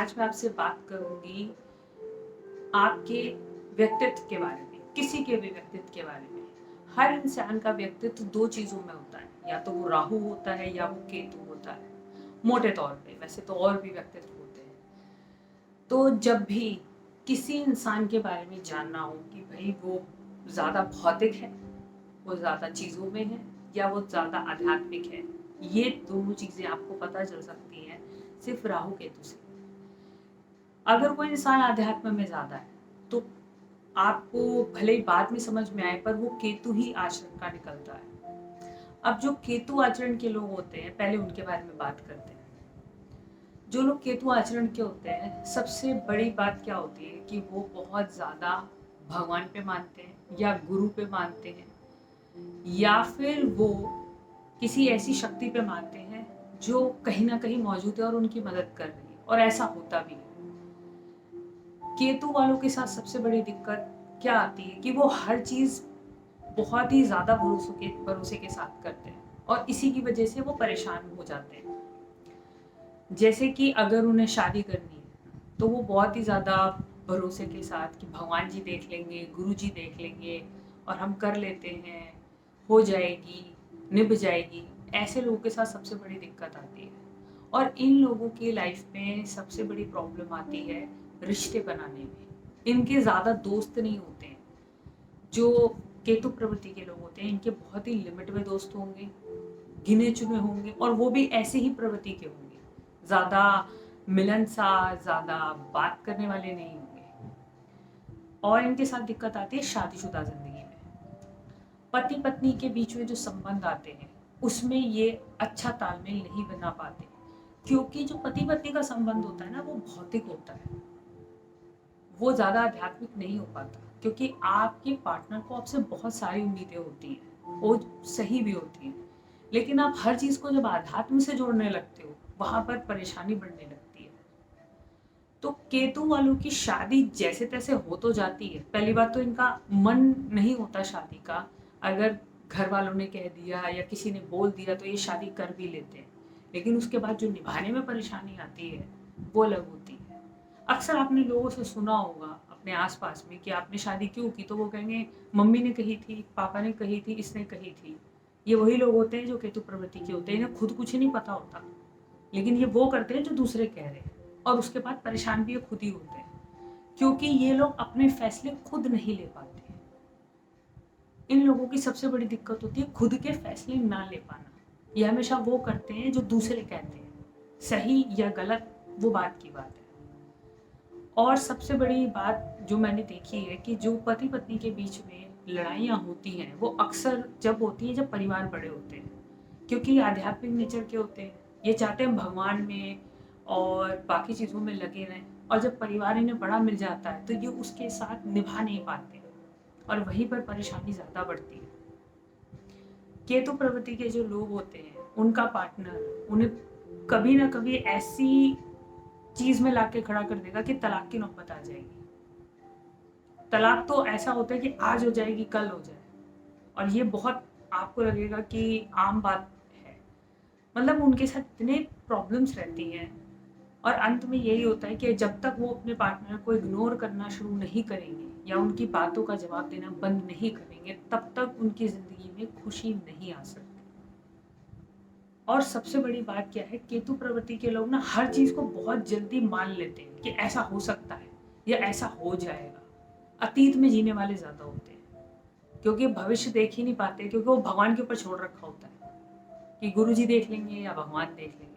आज मैं आपसे बात करूंगी आपके व्यक्तित्व के बारे में, किसी के भी व्यक्तित्व के बारे में। हर इंसान का व्यक्तित्व दो चीजों में होता है, या तो वो राहु होता है या वो केतु होता है। मोटे तौर पे, वैसे तो और भी व्यक्तित्व होते हैं। तो जब भी किसी इंसान के बारे में जानना हो कि भाई वो ज्यादा भौतिक है, वो ज्यादा चीजों में है, या वो ज्यादा आध्यात्मिक है, ये दोनों चीजें आपको पता चल सकती हैं सिर्फ राहु केतु से। अगर कोई इंसान आध्यात्म में ज्यादा है तो आपको भले ही बाद में समझ में आए, पर वो केतु ही आचरण का निकलता है। अब जो केतु आचरण के लोग होते हैं, पहले उनके बारे में बात करते हैं। जो लोग केतु आचरण के होते हैं, सबसे बड़ी बात क्या होती है कि वो बहुत ज्यादा भगवान पे मानते हैं या गुरु पे मानते हैं, या फिर वो किसी ऐसी शक्ति पे मानते हैं जो कहीं ना कहीं मौजूद है और उनकी मदद कर रही है, और ऐसा होता भी है। केतु वालों के साथ सबसे बड़ी दिक्कत क्या आती है कि वो हर चीज बहुत ही ज्यादा भरोसे के साथ करते हैं, और इसी की वजह से वो परेशान हो जाते हैं। जैसे कि अगर उन्हें शादी करनी है तो वो बहुत ही ज्यादा भरोसे के साथ कि भगवान जी देख लेंगे, गुरु जी देख लेंगे, और हम कर लेते हैं, हो जाएगी, निभ जाएगी। ऐसे लोगों के साथ सबसे बड़ी दिक्कत आती है। और इन लोगों की लाइफ में सबसे बड़ी प्रॉब्लम आती है रिश्ते बनाने में। इनके ज्यादा दोस्त नहीं होते हैं। जो केतु प्रवृत्ति के लोग होते हैं, इनके बहुत ही लिमिट में दोस्त होंगे, गिने चुने होंगे, और वो भी ऐसे ही प्रवृत्ति के होंगे, ज्यादा मिलनसार, ज्यादा बात करने वाले नहीं होंगे। और इनके साथ दिक्कत आती है शादीशुदा जिंदगी में। पति पत्नी के बीच में जो संबंध आते हैं उसमें ये अच्छा तालमेल नहीं बना पाते, क्योंकि जो पति पत्नी का संबंध होता है ना, वो भौतिक होता है, वो ज्यादा आध्यात्मिक नहीं हो पाता। क्योंकि आपके पार्टनर को आपसे बहुत सारी उम्मीदें होती हैं, वो सही भी होती हैं, लेकिन आप हर चीज को जब आध्यात्म से जोड़ने लगते हो, वहां पर परेशानी बढ़ने लगती है। तो केतु वालों की शादी जैसे तैसे हो तो जाती है। पहली बात तो इनका मन नहीं होता शादी का। अगर घर वालों ने कह दिया या किसी ने बोल दिया तो ये शादी कर भी लेते हैं, लेकिन उसके बाद जो निभाने में परेशानी आती है वो अलग होती है। अक्सर आपने लोगों से सुना होगा अपने आसपास में कि आपने शादी क्यों की, तो वो कहेंगे मम्मी ने कही थी, पापा ने कही थी, इसने कही थी। ये वही लोग होते हैं जो केतु प्रवृत्ति के होते हैं। इन्हें खुद कुछ नहीं पता होता, लेकिन ये वो करते हैं जो दूसरे कह रहे हैं, और उसके बाद परेशान भी ये खुद ही होते हैं, क्योंकि ये लोग अपने फैसले खुद नहीं ले पाते। इन लोगों की सबसे बड़ी दिक्कत होती है खुद के फैसले ना ले पाना। ये हमेशा वो करते हैं जो दूसरे कहते हैं, सही या गलत वो बात की बात है। और सबसे बड़ी बात जो मैंने देखी है कि जो पति पत्नी के बीच में लड़ाइयाँ होती हैं, वो अक्सर जब होती हैं जब परिवार बड़े होते हैं, क्योंकि आध्यात्मिक नेचर के होते हैं। ये चाहते हैं भगवान में और बाकी चीज़ों में लगे रहें, और जब परिवार इन्हें बड़ा मिल जाता है तो ये उसके साथ निभा नहीं पाते, और वहीं पर परेशानी ज़्यादा बढ़ती है। केतु प्रवृत्ति के जो लोग होते हैं, उनका पार्टनर उन्हें कभी ना कभी ऐसी चीज में लाके खड़ा कर देगा कि तलाक की नौबत आ जाएगी। तलाक तो ऐसा होता है कि आज हो जाएगी, कल हो जाए, और ये बहुत आपको लगेगा कि आम बात है। मतलब उनके साथ इतने प्रॉब्लम्स रहती हैं, और अंत में यही होता है कि जब तक वो अपने पार्टनर को इग्नोर करना शुरू नहीं करेंगे या उनकी बातों का जवाब देना बंद नहीं करेंगे, तब तक उनकी जिंदगी में खुशी नहीं आ सकती। और सबसे बड़ी बात क्या है, केतु प्रवृत्ति के लोग ना हर चीज को बहुत जल्दी मान लेते हैं कि ऐसा हो सकता है या ऐसा हो जाएगा। अतीत में जीने वाले ज्यादा होते हैं, क्योंकि भविष्य देख ही नहीं पाते, क्योंकि वो भगवान के ऊपर छोड़ रखा होता है कि गुरु जी देख लेंगे या भगवान देख लेंगे।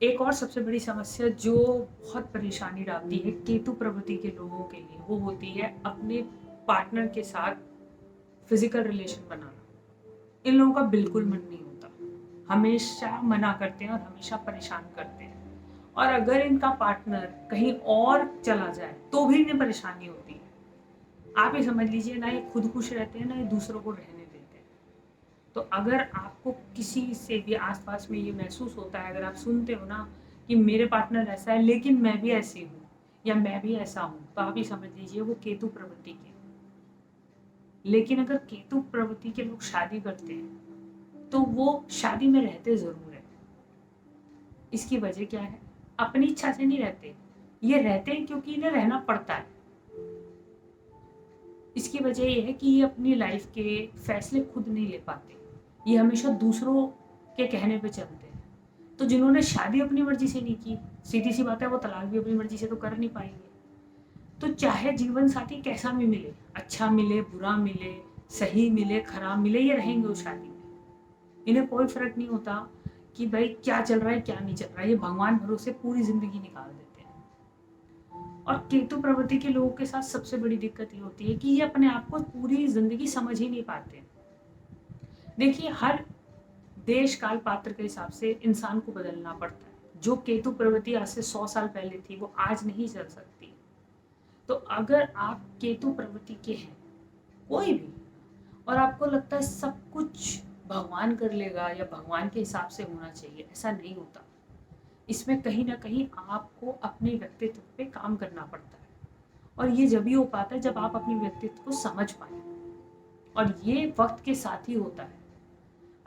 एक और सबसे बड़ी समस्या जो बहुत परेशानी डालती है केतु प्रवृत्ति के लोगों के लिए, वो होती है अपने पार्टनर के साथ फिजिकल रिलेशन बनाना। इन लोगों का बिल्कुल मन नहीं होता, हमेशा मना करते हैं और हमेशा परेशान करते हैं। और अगर इनका पार्टनर कहीं और चला जाए तो भी इन्हें परेशानी होती है। आप ये समझ लीजिए, ना ये खुद खुश रहते हैं ना ये दूसरों को रहने देते हैं। तो अगर आपको किसी से भी आसपास में ये महसूस होता है, अगर आप सुनते हो ना कि मेरे पार्टनर ऐसा है लेकिन मैं भी ऐसी हूँ या मैं भी ऐसा हूँ, तो आप ये समझ लीजिए वो केतु प्रवृत्ति के। लेकिन अगर केतु प्रवृत्ति के लोग शादी करते हैं तो वो शादी में रहते जरूर है। इसकी वजह क्या है? अपनी इच्छा से नहीं रहते, ये रहते हैं क्योंकि इन्हें रहना पड़ता है। इसकी वजह ये है कि ये अपनी लाइफ के फैसले खुद नहीं ले पाते, ये हमेशा दूसरों के कहने पे चलते हैं। तो जिन्होंने शादी अपनी मर्जी से नहीं की, सीधी सी बात है, वो तलाक भी अपनी मर्जी से तो कर नहीं पाएंगे। तो चाहे जीवन साथी कैसा भी मिले, अच्छा मिले, बुरा मिले, सही मिले, खराब मिले, ये रहेंगे उस शादी में। इन्हें कोई फर्क नहीं होता कि भाई क्या चल रहा है क्या नहीं चल रहा है, ये भगवान भरोसे पूरी जिंदगी निकाल देते हैं। और केतु प्रवृत्ति के लोगों के साथ सबसे बड़ी दिक्कत ये होती है कि ये अपने आप को पूरी जिंदगी समझ ही नहीं पाते। देखिए, हर देश काल पात्र के हिसाब से इंसान को बदलना पड़ता है। जो केतु प्रवृत्ति आज से 100 साल पहले थी, वो आज नहीं चल सकती। तो अगर आप केतु प्रवृत्ति के हैं, कोई भी, और आपको लगता है सब कुछ भगवान कर लेगा या भगवान के हिसाब से होना चाहिए, ऐसा नहीं होता। इसमें कहीं ना कहीं आपको अपने व्यक्तित्व पे काम करना पड़ता है, और ये जब ही हो पाता है जब आप अपने व्यक्तित्व को समझ पाए, और ये वक्त के साथ ही होता है।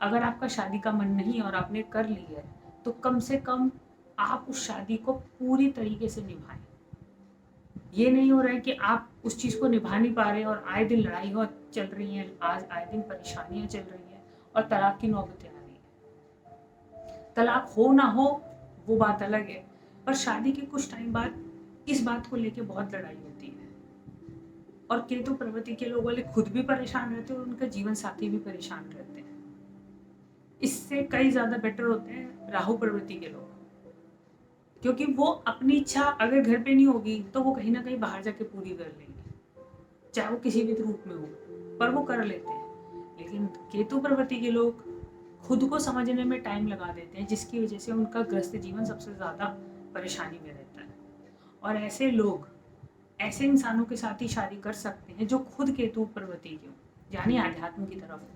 अगर आपका शादी का मन नहीं और आपने कर ली है, तो कम से कम आप उस शादी को पूरी तरीके से निभाएं। ये नहीं हो रहा है कि आप उस चीज़ को निभा नहीं पा रहे और आए दिन लड़ाई हो चल रही है, आज आए दिन परेशानियां चल रही हैं और तलाक की नौबतें आ रही है। तलाक हो ना हो वो बात अलग है, पर शादी के कुछ टाइम बाद इस बात को लेके बहुत लड़ाई होती है। और केतु प्रवृत्ति के लोग वाले खुद भी परेशान रहते हैं और उनका जीवन साथी भी परेशान रहते हैं। इससे कई ज्यादा बेटर होते हैं राहु प्रवृत्ति के लोग, क्योंकि वो अपनी इच्छा अगर घर पे नहीं होगी तो वो कहीं ना कहीं बाहर जाके पूरी कर लेंगे, चाहे वो किसी भी रूप में हो, पर वो कर लेते हैं। लेकिन केतु प्रवृत्ति के लोग खुद को समझने में टाइम लगा देते हैं, जिसकी वजह से उनका गृहस्थ जीवन सबसे ज्यादा परेशानी में रहता है। और ऐसे लोग ऐसे इंसानों के साथ ही शादी कर सकते हैं जो खुद केतु प्रवृत्ति के हो, यानी आध्यात्म की तरफ हो।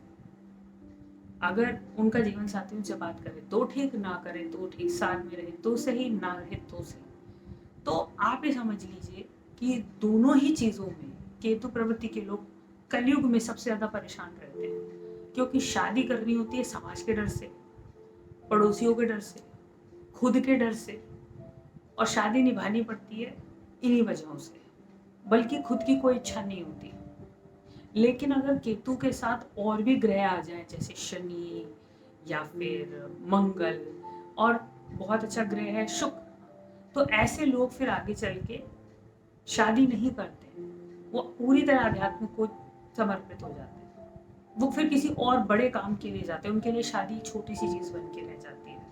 अगर उनका जीवन साथी उनसे बात करे तो ठीक, ना करे तो ठीक, साथ में रहे तो सही, ना रहे तो सही। तो आप ये समझ लीजिए कि दोनों ही चीजों में केतु प्रवृत्ति के लोग कलयुग में सबसे ज्यादा परेशान रहते हैं, क्योंकि शादी करनी होती है समाज के डर से, पड़ोसियों के डर से, खुद के डर से, और शादी निभानी पड़ती है इन्हीं वजहों से, बल्कि खुद की कोई इच्छा नहीं होती। लेकिन अगर केतु के साथ और भी ग्रह आ जाए, जैसे शनि या फिर मंगल, और बहुत अच्छा ग्रह है शुक्र, तो ऐसे लोग फिर आगे चल के शादी नहीं करते, वो पूरी तरह अध्यात्म को समर्पित हो जाते हैं। वो फिर किसी और बड़े काम के लिए जाते हैं, उनके लिए शादी छोटी सी चीज बन के रह जाती है।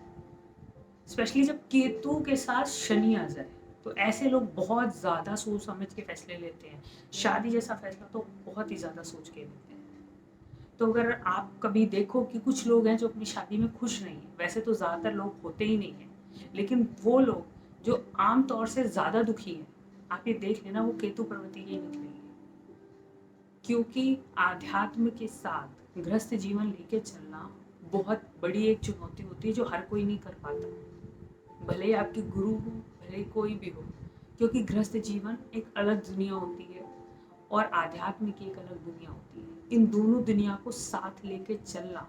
स्पेशली जब केतु के साथ शनि आ जाए, तो ऐसे लोग बहुत ज्यादा सोच समझ के फैसले लेते हैं। शादी जैसा फैसला तो बहुत ही ज्यादा सोच के लेते हैं। तो अगर आप कभी देखो कि कुछ लोग हैं जो अपनी शादी में खुश नहीं है, वैसे तो ज्यादातर लोग होते ही नहीं है, लेकिन वो लोग जो आम तौर से ज्यादा दुखी हैं, आप ये देख लेना वो केतु प्रवृत्ति के ही निकलेंगे। क्योंकि आध्यात्म के साथ गृहस्थ जीवन लेके चलना बहुत बड़ी एक चुनौती होती है जो हर कोई नहीं कर पाता, भले ही आपके गुरु हो, भले ही कोई भी हो। क्योंकि गृहस्थ जीवन एक अलग दुनिया होती है और आध्यात्म की एक अलग दुनिया होती है। इन दोनों दुनिया को साथ लेके चलना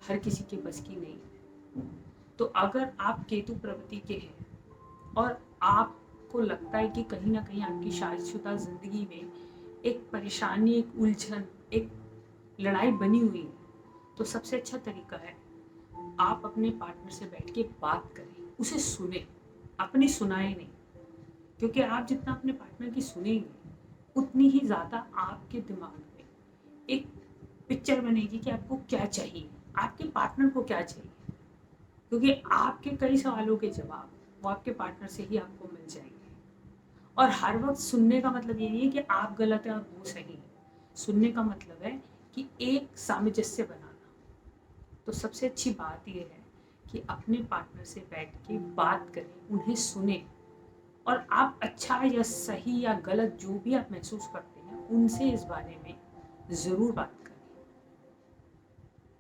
हर किसी के बस की नहीं है। तो अगर आप केतु प्रवृत्ति के हैं और आपको लगता है कि कहीं ना कहीं आपकी शादीशुदा जिंदगी में एक परेशानी, एक उलझन, एक लड़ाई बनी हुई है, तो सबसे अच्छा तरीका है आप अपने पार्टनर से बैठ के बात करें, उसे सुने, अपनी सुनाए नहीं। क्योंकि आप जितना अपने पार्टनर की सुनेंगे, उतनी ही ज्यादा आपके दिमाग में एक पिक्चर बनेगी कि आपको क्या चाहिए, आपके पार्टनर को क्या चाहिए। क्योंकि आपके कई सवालों के जवाब वो आपके पार्टनर से ही आपको मिल जाएंगे। और हर वक्त सुनने का मतलब ये नहीं है कि आप गलत है और वो सही है। सुनने का मतलब है कि एक सामंजस्य बनाना। तो सबसे अच्छी बात यह है कि अपने पार्टनर से बैठ के बात करें, उन्हें सुने, और आप अच्छा या सही या गलत जो भी आप महसूस करते हैं उनसे इस बारे में जरूर बात करें।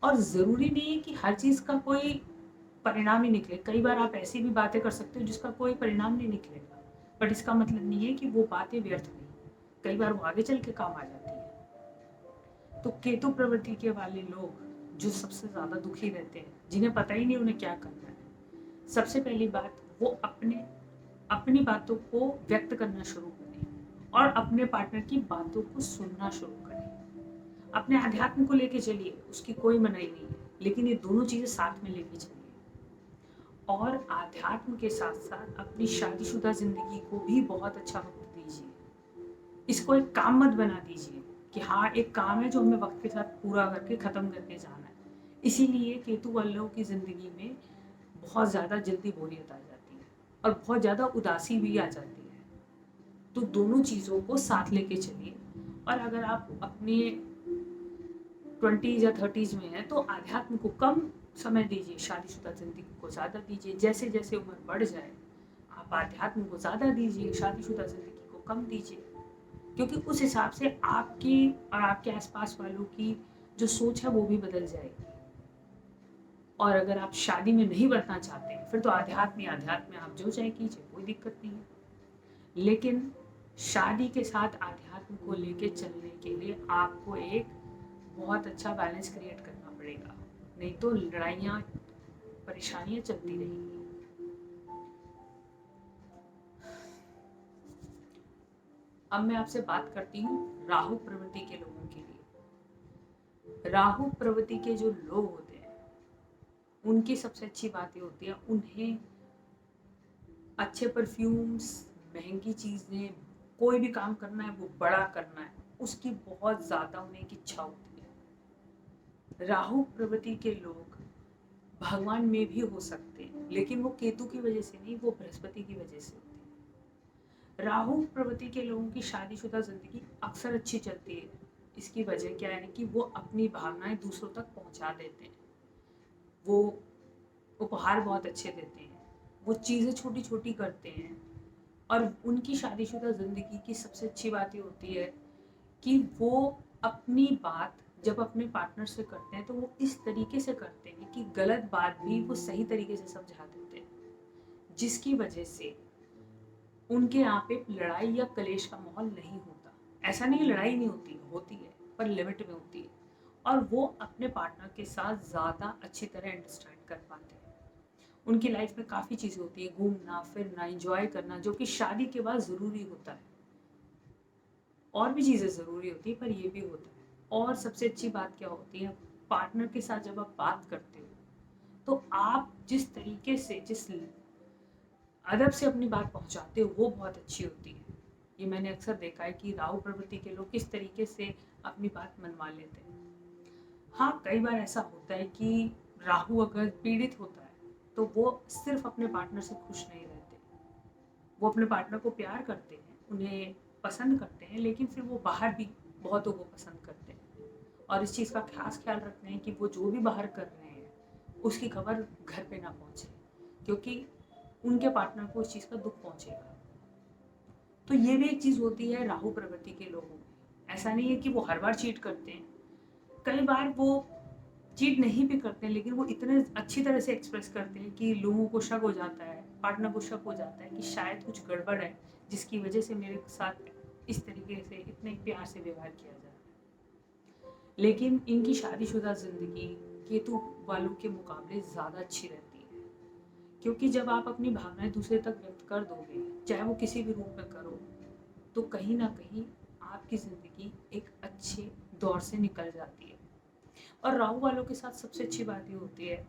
और जरूरी नहीं है कि हर चीज का कोई परिणाम ही निकले। कई बार आप ऐसी भी बातें कर सकते हो जिसका कोई परिणाम नहीं निकलेगा, बट इसका मतलब नहीं है कि वो बातें व्यर्थ नहीं, कई बार वो आगे चल के काम आ जाती है। तो केतु प्रवृत्ति के वाले लोग जो सबसे ज्यादा दुखी रहते हैं, जिन्हें पता ही नहीं उन्हें क्या करना है, सबसे पहली बात वो अपनी बातों को व्यक्त करना शुरू करें और अपने पार्टनर की बातों को सुनना शुरू करें। अपने अध्यात्म को लेके चलिए, उसकी कोई मनाही नहीं है, लेकिन ये दोनों चीजें साथ में लेके चलिए। और अध्यात्म के साथ साथ अपनी शादीशुदा जिंदगी को भी बहुत अच्छा वक्त दीजिए। इसको एक काम मत बना दीजिए कि हाँ एक काम है जो हमें वक्त के साथ पूरा करके खत्म करके जाना है। इसीलिए केतु वालों की जिंदगी में बहुत ज्यादा जल्दी बोरियत आ जाती है और बहुत ज्यादा उदासी भी आ जाती है। तो दोनों चीजों को साथ लेके चलिए। और अगर आप अपने 20s या 30s में है तो आध्यात्म को कम समय दीजिए, शादीशुदा जिंदगी को ज्यादा दीजिए। जैसे जैसे उम्र बढ़ जाए आप आध्यात्म को ज्यादा दीजिए, शादीशुदा जिंदगी को कम दीजिए, क्योंकि उस हिसाब से आपकी और आपके आसपास वालों की जो सोच है वो भी बदल जाएगी। और अगर आप शादी में नहीं बढ़ना चाहते फिर तो आध्यात्म में आप जो चाहे कीजिए, कोई दिक्कत नहीं है। लेकिन शादी के साथ अध्यात्म को लेके चलने के लिए आपको एक बहुत अच्छा बैलेंस क्रिएट करना पड़ेगा, नहीं तो लड़ाइयाँ परेशानियाँ चलती रहेंगी। अब मैं आपसे बात करती हूँ राहु प्रवृत्ति के लोगों के लिए। राहु प्रवृत्ति के जो लोग होते हैं उनकी सबसे अच्छी बातें होती है, उन्हें अच्छे परफ्यूम्स, महंगी चीजें, कोई भी काम करना है वो बड़ा करना है, उसकी बहुत ज्यादा उन्हें एक इच्छा होती है। राहु प्रवृत्ति के लोग भगवान में भी हो सकते हैं, लेकिन वो केतु की वजह से नहीं, वो बृहस्पति की वजह से होते हैं। राहु प्रवृत्ति के लोगों की शादीशुदा जिंदगी अक्सर अच्छी चलती है। इसकी वजह क्या है कि वो अपनी भावनाएं दूसरों तक पहुंचा देते हैं, वो उपहार बहुत अच्छे देते हैं, वो चीज़ें छोटी छोटी करते हैं। और उनकी शादीशुदा ज़िंदगी की सबसे अच्छी बात ये होती है कि वो अपनी बात जब अपने पार्टनर से करते हैं तो वो इस तरीके से करते हैं कि गलत बात भी वो सही तरीके से समझा देते हैं, जिसकी वजह से उनके यहाँ पे लड़ाई या कलेश का माहौल नहीं होता। ऐसा नहीं लड़ाई नहीं होती, होती है पर लिमिट में होती है। और वो अपने पार्टनर के साथ ज़्यादा अच्छी तरह अंडरस्टैंड कर पाते हैं। उनकी लाइफ में काफ़ी चीज़ें होती है, घूमना फिरना, एंजॉय करना, जो कि शादी के बाद ज़रूरी होता है। और भी चीज़ें ज़रूरी होती है पर ये भी होता है। और सबसे अच्छी बात क्या होती है, पार्टनर के साथ जब आप बात करते हो तो आप जिस तरीके से, जिस अदब से अपनी बात पहुंचाते हो वो बहुत अच्छी होती है। ये मैंने अक्सर देखा है कि राहु प्रवृत्ति के लोग किस तरीके से अपनी बात मनवा लेते हैं। हाँ कई बार ऐसा होता है कि राहु अगर पीड़ित होता है तो वो सिर्फ अपने पार्टनर से खुश नहीं रहते, वो अपने पार्टनर को प्यार करते हैं, उन्हें पसंद करते हैं, लेकिन फिर वो बाहर भी बहुतों को पसंद करते हैं और इस चीज़ का खास ख्याल रखते हैं कि वो जो भी बाहर कर रहे हैं उसकी खबर घर पे ना पहुंचे, क्योंकि उनके पार्टनर को इस चीज़ का दुख पहुंचेगा। तो ये भी एक चीज़ होती है राहु प्रवृत्ति के लोगों में। ऐसा नहीं है कि वो हर बार चीट करते हैं, कई बार वो चीट नहीं भी करते हैं, लेकिन वो इतने अच्छी तरह से एक्सप्रेस करते हैं कि लोगों को शक हो जाता है, पार्टनर को शक हो जाता है कि शायद कुछ गड़बड़ है जिसकी वजह से मेरे साथ इस तरीके से इतने प्यार से व्यवहार किया जा रहा है। लेकिन इनकी शादीशुदा जिंदगी केतु वालों के मुकाबले ज़्यादा अच्छी रहती है, क्योंकि जब आप अपनी भावनाएं दूसरे तक व्यक्त कर दोगे, चाहे वो किसी भी रूप में करो, तो कहीं ना कहीं आपकी ज़िंदगी एक अच्छे दौर से निकल जाती है। और राहु वालों के साथ सबसे अच्छी बात ये होती है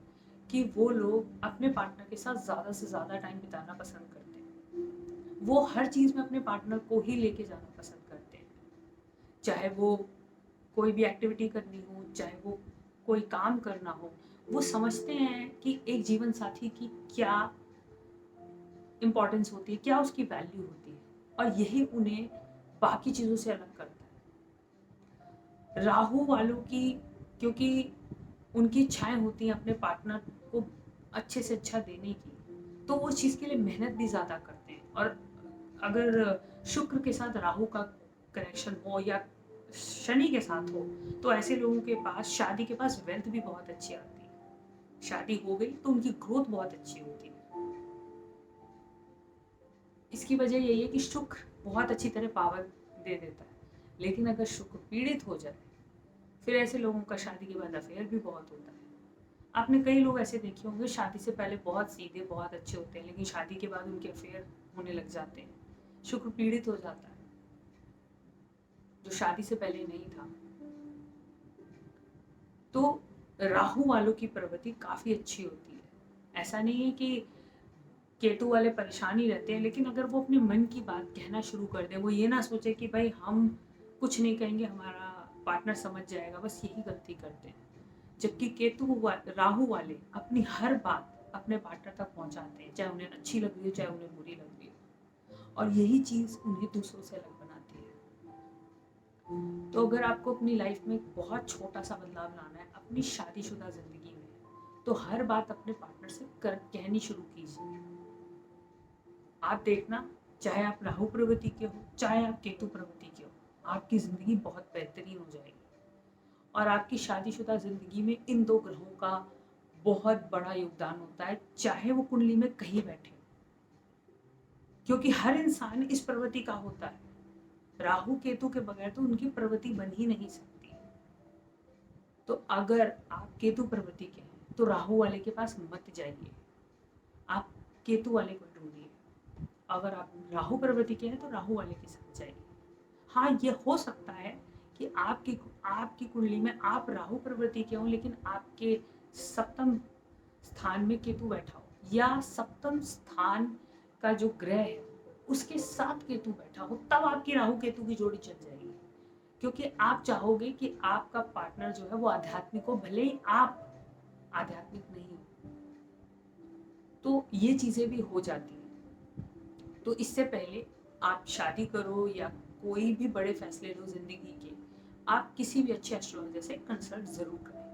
कि वो लोग अपने पार्टनर के साथ ज़्यादा से ज़्यादा टाइम बिताना पसंद करते हैं। वो हर चीज़ में अपने पार्टनर को ही लेके जाना पसंद करते हैं, चाहे वो कोई भी एक्टिविटी करनी हो, चाहे वो कोई काम करना हो। वो समझते हैं कि एक जीवन साथी की क्या इम्पोर्टेंस होती है, क्या उसकी वैल्यू होती है, और यही उन्हें बाकी चीज़ों से अलग करता है। राहु वालों की, क्योंकि उनकी इच्छाएं होती हैं अपने पार्टनर को अच्छे से अच्छा देने की, तो वो उस चीज़ के लिए मेहनत भी ज़्यादा करते हैं। और अगर शुक्र के साथ राहु का कनेक्शन हो या शनि के साथ हो तो ऐसे लोगों के पास, शादी के पास, वेल्थ भी बहुत अच्छी आती है। शादी हो गई तो उनकी ग्रोथ बहुत अच्छी होती है। इसकी वजह यही है कि शुक्र बहुत अच्छी तरह पावर दे देता है। लेकिन अगर शुक्र पीड़ित हो जाए फिर ऐसे लोगों का शादी के बाद अफेयर भी बहुत होता है। आपने कई लोग ऐसे देखे होंगे शादी से पहले बहुत सीधे बहुत अच्छे होते हैं, लेकिन शादी के बाद उनके अफेयर होने लग जाते हैं, शुक्र पीड़ित हो जाता है, जो शादी से पहले नहीं था। तो राहु वालों की प्रवृत्ति काफी अच्छी होती है। ऐसा नहीं है कि केतु वाले परेशान ही रहते हैं, लेकिन अगर वो अपने मन की बात कहना शुरू कर दे, वो ये ना सोचे कि भाई हम कुछ नहीं कहेंगे, हमारा पार्टनर समझ जाएगा, बस यही गलती करते हैं। जबकि राहु वाले अपनी हर बात अपने पार्टनर तक पहुंचाते हैं, चाहे उन्हें अच्छी लग रही हो चाहे उन्हें बुरी लग रही हो, और यही चीज उन्हें दूसरों से अलग बनाती है। तो अगर आपको अपनी लाइफ में एक बहुत छोटा सा बदलाव लाना है अपनी शादीशुदा जिंदगी में, तो हर बात अपने पार्टनर से कहनी शुरू कीजिए। आप देखना, चाहे आप राहु प्रवृत्ति के हो चाहे आप केतु प्रवृत्ति के हो, आपकी जिंदगी बहुत बेहतरीन हो जाएगी। और आपकी शादीशुदा जिंदगी में इन दो ग्रहों का बहुत बड़ा योगदान होता है, चाहे वो कुंडली में कहीं बैठे, क्योंकि हर इंसान इस प्रवृत्ति का होता है। राहु केतु के बगैर तो उनकी प्रवृत्ति बन ही नहीं सकती। तो अगर आप केतु प्रवृत्ति के हैं तो राहु वाले के पास मत जाइए, आप केतु वाले को ढूंढिए। अगर आप राहु प्रवृत्ति के हैं तो राहु वाले के साथ जाइए। हाँ, ये हो सकता है कि आपकी कुंडली में आप राहु प्रवृत्ति के हो, लेकिन आपके सप्तम स्थान में केतु बैठा हो, या सप्तम स्थान का जो ग्रह है उसके साथ केतु बैठा हो, तब आपकी राहु केतु की जोड़ी चल जाएगी। क्योंकि आप चाहोगे कि आपका पार्टनर जो है वो आध्यात्मिक हो, भले ही आप आध्यात्मिक नहीं हो। तो ये चीजें भी हो जाती हैं। तो इससे पहले आप शादी करो या कोई भी बड़े फैसले लो जिंदगी के, आप किसी भी अच्छे एस्ट्रोलॉजर से कंसल्ट जरूर करें।